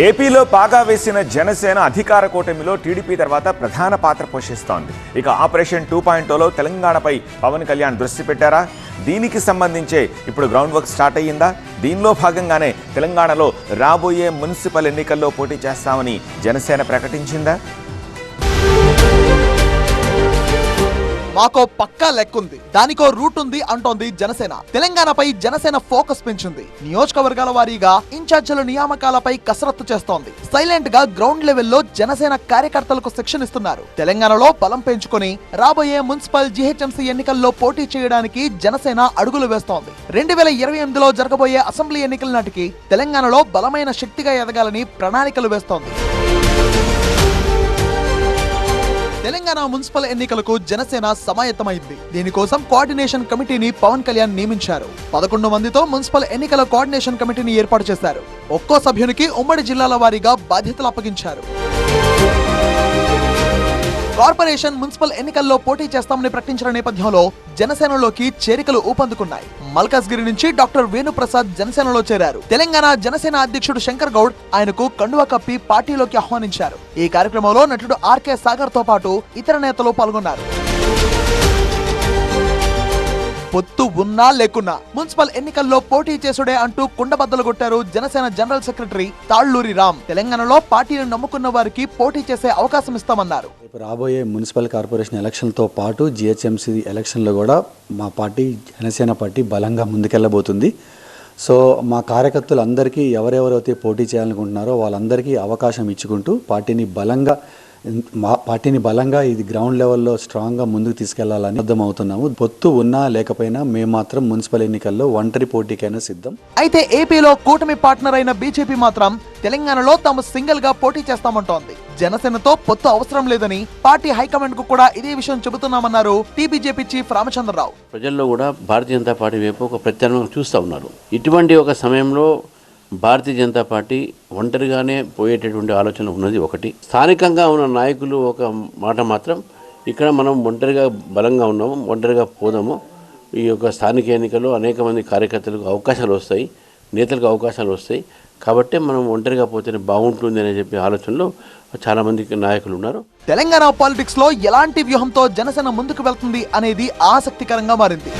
ఏపీలో పాగా వేసిన జనసేన అధికార కూటమిలో టీడీపీ తర్వాత ప్రధాన పాత్ర పోషిస్తోంది. ఇక ఆపరేషన్ 2.0లో తెలంగాణపై పవన్ కళ్యాణ్ దృష్టి పెట్టారా? దీనికి సంబంధించే ఇప్పుడు గ్రౌండ్ వర్క్ స్టార్ట్ అయ్యిందా? దీనిలో భాగంగానే తెలంగాణలో రాబోయే మున్సిపల్ ఎన్నికల్లో పోటీ చేస్తామని జనసేన ప్రకటించిందా? మాకో పక్కా లెక్కుంది, దానికో రూట్ ఉంది అంటోంది జనసేన. తెలంగాణపై జనసేన ఫోకస్ పెంచింది. నియోజకవర్గాల వారీగా ఇన్ఛార్జీల నియామకాలపై కసరత్తు చేస్తోంది. సైలెంట్ గా గ్రౌండ్ లెవెల్లో జనసేన కార్యకర్తలకు శిక్షణ ఇస్తున్నారు. తెలంగాణలో బలం పెంచుకొని రాబోయే మున్సిపల్ జీహెచ్ఎంసీ ఎన్నికల్లో పోటీ చేయడానికి జనసేన అడుగులు వేస్తోంది. 2028లో జరగబోయే అసెంబ్లీ ఎన్నికల నాటికి తెలంగాణలో బలమైన శక్తిగా ఎదగాలని ప్రణాళికలు వేస్తోంది. తెలంగాణ మున్సిపల్ ఎన్నికలకు జనసేన సమాయత్తమైంది. దీనికోసం కోఆర్డినేషన్ కమిటీని పవన్ కళ్యాణ్ నియమించారు. 11 మందితో మున్సిపల్ ఎన్నికల కోఆర్డినేషన్ కమిటీని ఏర్పాటు చేశారు. ఒక్కో సభ్యునికి ఉమ్మడి జిల్లాల వారీగా బాధ్యతలు అప్పగించారు. కార్పొరేషన్ మున్సిపల్ ఎన్నికల్లో పోటీ చేస్తామని ప్రకటించిన నేపథ్యంలో జనసేనలోకి చేరికలు ఊపందుకున్నాయి. మల్కాజ్గిరి నుంచి డాక్టర్ వేణుప్రసాద్ జనసేనలో చేరారు. తెలంగాణ జనసేన అధ్యక్షుడు శంకర్ గౌడ్ ఆయనకు కండువా కప్పి పార్టీలోకి ఆహ్వానించారు. ఈ కార్యక్రమంలో నటుడు ఆర్కే సాగర్ తో పాటు ఇతర నేతలు పాల్గొన్నారు. పొత్తు ఉన్నా లేకున్నా మున్సిపల్ ఎన్నికల్లో పోటీ చేసుడే అంటూ కుండబద్దలు కొట్టారు జనసేన జనరల్ సెక్రటరీ తాళ్లూరి రామ్. తెలంగాణలో పార్టీని నమ్ముకున్న వారికి పోటీ చేసే అవకాశం ఇస్తామన్నారు. రాబోయే మున్సిపల్ కార్పొరేషన్ ఎలక్షన్తో పాటు జిహెచ్ఎంసీ ఎలక్షన్లో కూడా మా పార్టీ జనసేన పార్టీ బలంగా ముందుకెళ్లబోతుంది. సో మా కార్యకర్తలందరికీ ఎవరెవరైతే పోటీ చేయాలనుకుంటున్నారో వాళ్ళందరికీ అవకాశం ఇచ్చుకుంటూ పార్టీని బలంగా ఇది గ్రౌండ్ లెవెల్లో స్ట్రాంగ్గా ముందుకు తీసుకెళ్లాలని సిద్ధమవుతున్నాము. పొత్తు ఉన్నా లేకపోయినా మేము మాత్రం మున్సిపల్ ఎన్నికల్లో ఒంటరి పోటీకైనా సిద్ధం. అయితే ఏపీలో కూటమి పార్ట్నర్ అయిన బీజేపీ మాత్రం తెలంగాణలో తాము సింగిల్ గా పోటీ చేస్తామంటోంది. జనసేనతో పొత్తు అవసరం లేదని పార్టీ హైకమాండ్ కు కూడా ఇదే విషయం చెబుతున్నామన్నారు టీబీజేపీ చీఫ్ రామచంద్రరావు. ప్రజల్లో కూడా భారతీయ జనతా పార్టీ వైపు ఒక ప్రత్యామ్నాయం చూస్తూ ఉన్నారు. ఇటువంటి ఒక సమయంలో భారతీయ జనతా పార్టీ ఒంటరిగానే పోయేటటువంటి ఆలోచన ఉన్నది ఒకటి. స్థానికంగా ఉన్న నాయకులు ఒక మాట మాత్రం ఇక్కడ మనం ఒంటరిగా బలంగా ఉన్నాము, ఒంటరిగా పోదాము. ఈ యొక్క స్థానిక ఎన్నికల్లో అనేక మంది కార్యకర్తలకు అవకాశాలు వస్తాయి, నేతలకు అవకాశాలు వస్తాయి. కాబట్టి మనం ఒంటరిగా పోతేనే బాగుంటుంది అని చెప్పి ఆలోచనలో చాలా మంది నాయకులు ఉన్నారు. తెలంగాణ పాలిటిక్స్ లో ఎలాంటి వ్యూహంతో జనసేన ముందుకు వెళ్తుంది అనేది ఆసక్తికరంగా మారింది.